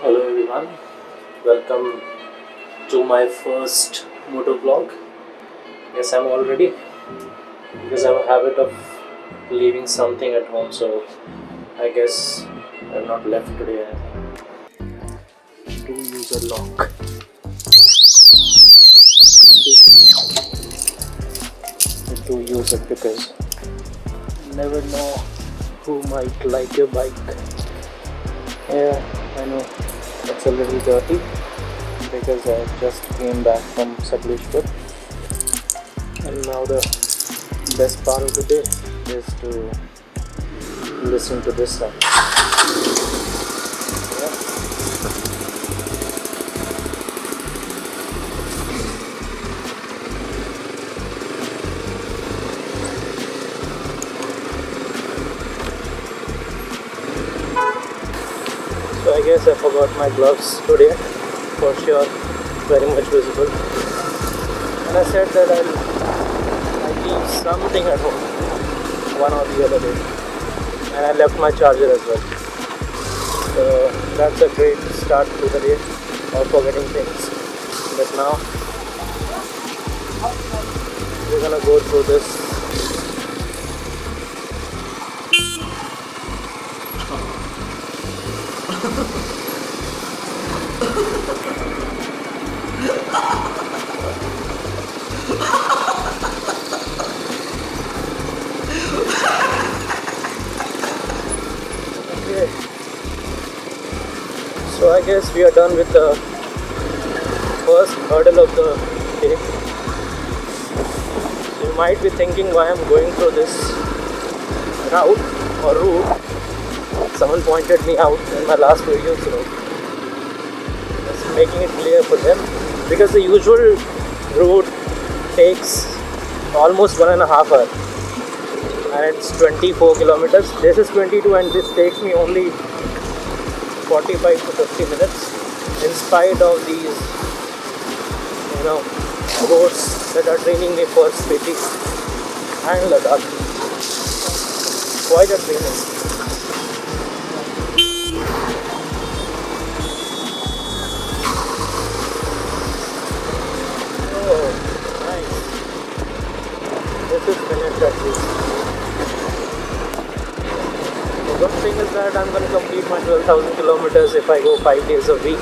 Hello everyone, welcome to my first motor vlog. Yes, I'm all ready because I have a habit of leaving something at home, so I guess I've not left today anything. Do use a lock. I do use it because you never know who might like your bike. Yeah, I know it's a little dirty because I just came back from Sakleshwar, and now the best part of the day is to listen to this sound. Yeah. So I guess I forgot my gloves today, for sure, very much visible. And I said that I leave something at home, one or the other day, and I left my charger as well. So that's a great start to the day of forgetting things. But now we're gonna go through this. Okay. So I guess we are done with the first hurdle of the day. So you might be thinking why I'm going through this route. Someone pointed me out in my last video, so just making it clear for them. Because the usual route takes almost 1.5 hours and it's 24 kilometers. This is 22 and this takes me only 45 to 50 minutes in spite of these roads that are training me for Spiti and Ladakh. Quite a training. Oh, nice. This is finished at least. The good thing is that I'm going to complete my 12,000 kilometers if I go 5 days a week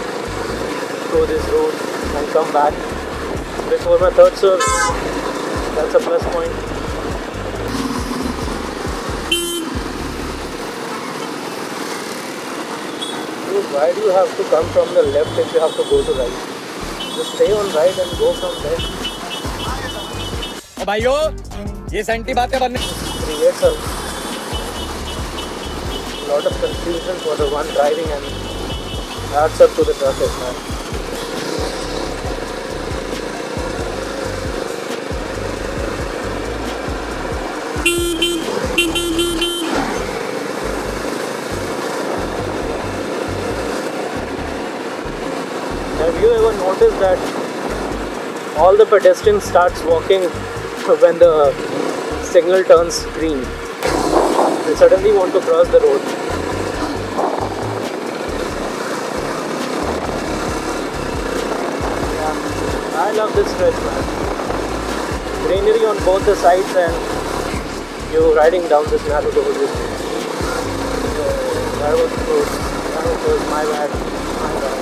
through this route and come back before my third service. That's a plus point. Dude, why do you have to come from the left if you have to go to right? Just stay on right and go from there. भाइयों ये senti बातें बनने Creates a lot of confusion for the one driving and adds up to the traffic, man. Have you ever noticed that all the pedestrians starts walking when the signal turns green? They suddenly want to cross the road. Yeah, I love this stretch, man. Greenery on both the sides and you riding down this narrow road with me. So that was good. That was my bad. My bad.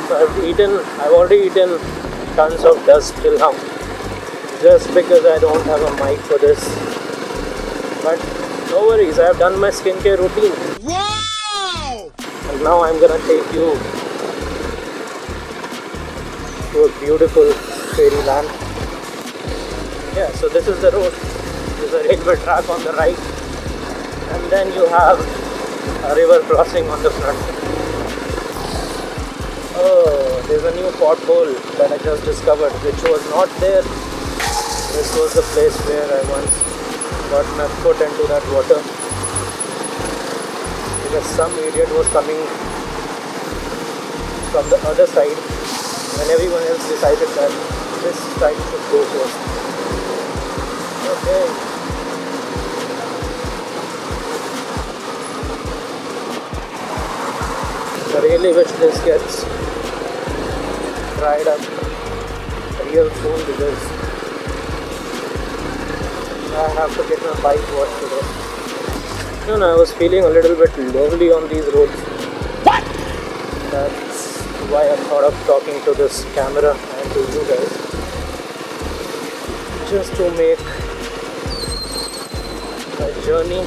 So I've already eaten tons of dust till now, just because I don't have a mic for this. But no worries, I have done my skincare routine. Wow! And now I'm gonna take you to a beautiful fairyland. Yeah, so this is the road. There's a railway track on the right, and then you have a river crossing on the front. Oh, there's a new pothole that I just discovered, which was not there. This was the place where I once got my foot into that water because some idiot was coming from the other side when everyone else decided that this side should go first. Okay. I really wish this gets dried up real soon because I have to get my bike washed today. And I was feeling a little bit lonely on these roads. What? That's why I thought of talking to this camera and to you guys. Just to make my journey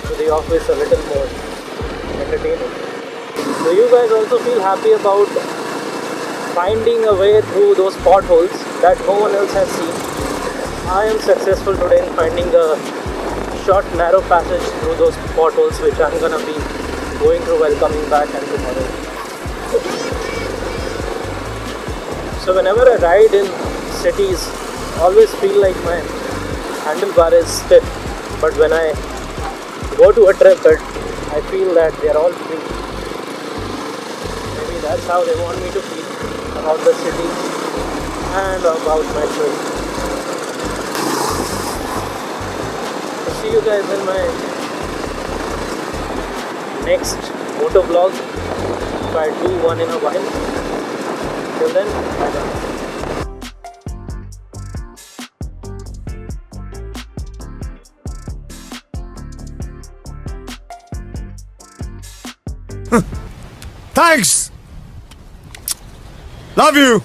to the office a little more entertaining. Do you guys also feel happy about finding a way through those potholes that no one else has seen? I am successful today in finding a short narrow passage through those potholes which I'm gonna be going through while coming back and tomorrow. So whenever I ride in cities, I always feel like my handlebar is stiff, but when I go to a trip I feel that they are all free. Maybe that's how they want me to feel about the city and about my trip. See you guys in my next moto vlog if I do one in a while. Till then, bye bye. Thanks. Love you.